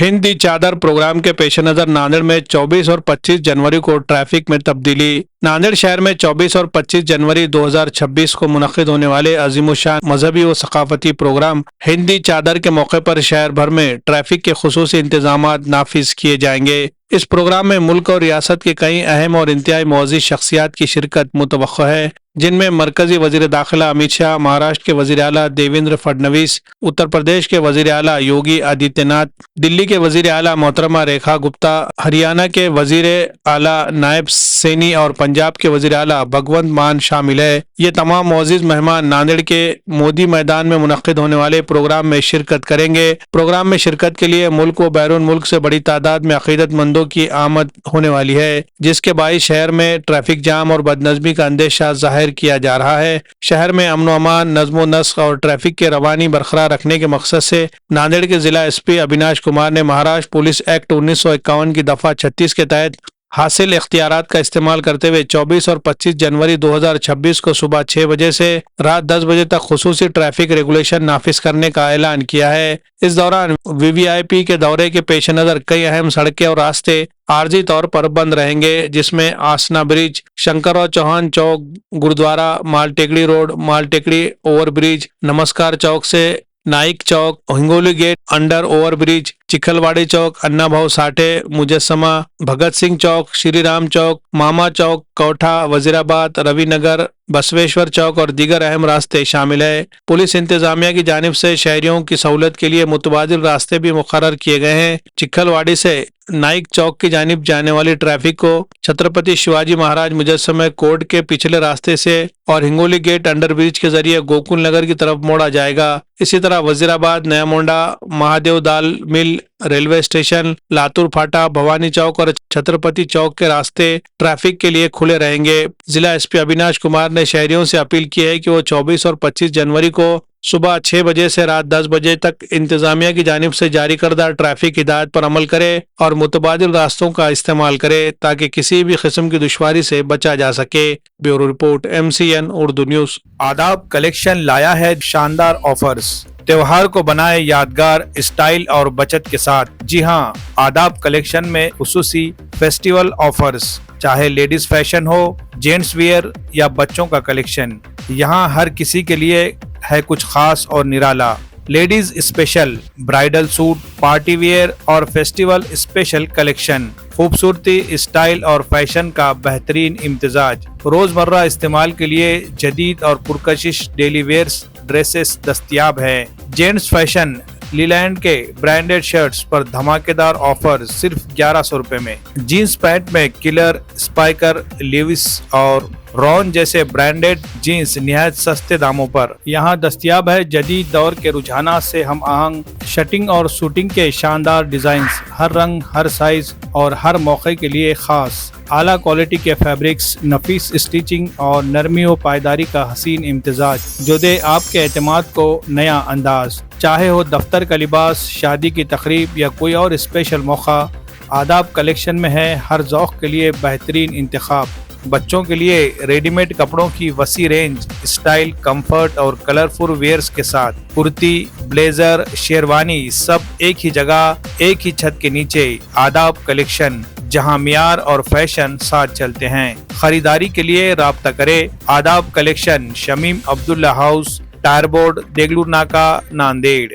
हिंदी चादर प्रोग्राम के पेश नज़र नांदेड़ में 24 और 25 जनवरी को ट्रैफिक में तब्दीली। नांदेड़ शहर में 24 और 25 जनवरी 2026 को मुनक्किद होने वाले अजीमुशान मजहबी व सकाफती प्रोग्राम हिंदी चादर के मौके पर शहर भर में ट्रैफिक के खुसूसी इंतजामात नाफिज किए जाएंगे। इस प्रोग्राम में मुल्क और रियासत के कई अहम और इंतहाई मुअज़्ज़िज़ शख्सियात की शिरकत मुतवक्को है, जिनमें मरकजी वजीर दाखिला अमित शाह, महाराष्ट्र के वजीर आला देवेंद्र फडणवीस, उत्तर प्रदेश के वजीर आला योगी आदित्यनाथ, दिल्ली के वजीर आला मोहतरमा रेखा गुप्ता, हरियाणा के वजीर आला नायब सैनी और पंजाब के वजीर आला भगवंत मान शामिल है। ये तमाम मुअज़्ज़िज़ मेहमान नांदेड़ के मोदी मैदान में मुनक्किद होने वाले प्रोग्राम में शिरकत करेंगे। प्रोग्राम में शिरकत के लिए मुल्क व बैरून मुल्क से बड़ी तादाद में अकीदतमंदों की आमद होने वाली है, जिसके बाइस शहर में ट्रैफिक जाम और बदनज़मी का अंदेशा जाहिर किया जा रहा है। शहर में अमन अमान, नज़्म नस्क और ट्रैफिक के रवानी बरकरार रखने के मकसद से नांदेड़ के जिला एसपी अविनाश कुमार ने महाराष्ट्र पुलिस एक्ट 1951 की दफा 36 के तहत हासिल इख्तियारात का इस्तेमाल करते हुए 24 और 25 जनवरी 2026 को सुबह 6 बजे से रात 10 बजे तक खुसूसी ट्रैफिक रेगुलेशन नाफिज करने का ऐलान किया है। इस दौरान वीवीआईपी के दौरे के पेश नज़र कई अहम सड़कें और रास्ते आर्जी तौर पर बंद रहेंगे, जिसमें Asna bridge, Shankarrao Chavan Chowk, Gurudwara, Maltekdi road, Maltekdi over bridge, Namaskar Chowk से Naik Chowk, Hingoli gate, under over bridge, Chikhalwadi Chowk, Anna Bhau Sathe, मुजस्समा, Bhagat Singh चौक, श्री राम चौक, मामा चौक, कोठा, वजीराबाद, रविनगर, बसवेश्वर चौक और दीगर अहम रास्ते शामिल है। पुलिस इंतजामिया की जानिब से शहरियों की सहूलत के लिए मुतबादिल रास्ते भी मुकर्रर किए गए हैं। चिखलवाड़ी से नाइक चौक की जानिब जाने वाली ट्रैफिक को छत्रपति शिवाजी महाराज मुजस्समा कोर्ट के पिछले रास्ते से और हिंगोली गेट अंडर ब्रिज के जरिए गोकुल नगर की तरफ मोड़ा जाएगा। इसी तरह वजीराबाद, नया मोंडा, महादेव दाल मिल, रेलवे स्टेशन, लातूर फाटा, भवानी चौक और छत्रपति चौक के रास्ते ट्रैफिक के लिए खुले रहेंगे। जिला एसपी अविनाश कुमार ने शहरियों से अपील की है कि वो 24 और 25 जनवरी को सुबह 6 बजे से रात 10 बजे तक इंतजामिया की जानिब से जारी करदा ट्रैफिक हिदायत पर अमल करे और मुतबादिल रास्तों का इस्तेमाल करे ताकि किसी भी किस्म की दुश्वारी से बचा जा सके। Bureau report, MCN Urdu news. आदाब कलेक्शन लाया है शानदार ऑफर्स। त्योहार को बनाए यादगार स्टाइल और बचत के साथ। जी हाँ, आदाब कलेक्शन में खुसूसी फेस्टिवल ऑफर्स, चाहे लेडीज फैशन हो, जेंट्स वियर या बच्चों का कलेक्शन, यहाँ हर किसी के लिए है कुछ खास और निराला। Ladies special bridal suit, party wear और फेस्टिवल स्पेशल कलेक्शन, खूबसूरती, स्टाइल और फैशन का बेहतरीन इम्तिजाज। रोजमर्रा इस्तेमाल के लिए जदीद और पुरकशिश डेली वेयर्स ड्रेसेस दस्तयाब है। जेंट्स फैशन लीलैंड के ब्रांडेड शर्ट्स पर धमाकेदार ऑफर सिर्फ 1100 रुपए में। जीन्स पैंट में किलर, स्पाइकर, लेविस और रॉन जैसे ब्रांडेड जीन्स निहायत सस्ते दामों पर यहाँ दस्तयाब है। जदीद दौर के रुझानात से हम आहंग शटिंग और शूटिंग के शानदार डिजाइन्स, हर रंग, हर साइज और हर मौके के लिए खास। आला क्वालिटी के फैब्रिक्स, नफीस स्टिचिंग और नरमी व पायदारी का हसीन इम्तिजाज जो दे आपके एतमाद को नया अंदाज। चाहे हो दफ्तर का लिबास, शादी की तकरीब या कोई और स्पेशल मौका, आदाब कलेक्शन में है हर ज़ौक़ के लिए बेहतरीन इंतखाब। बच्चों के लिए रेडीमेड कपड़ों की वसी रेंज, स्टाइल, कंफर्ट और कलरफुल वेयर्स के साथ कुर्ती, ब्लेजर, शेरवानी सब एक ही जगह, एक ही छत के नीचे। आदाब कलेक्शन, जहां मियार और फैशन साथ चलते हैं। खरीदारी के लिए राब्ता करें। Adaab collection, Shamim Abdullah house, tyre board, Deglur नाका, नांदेड़।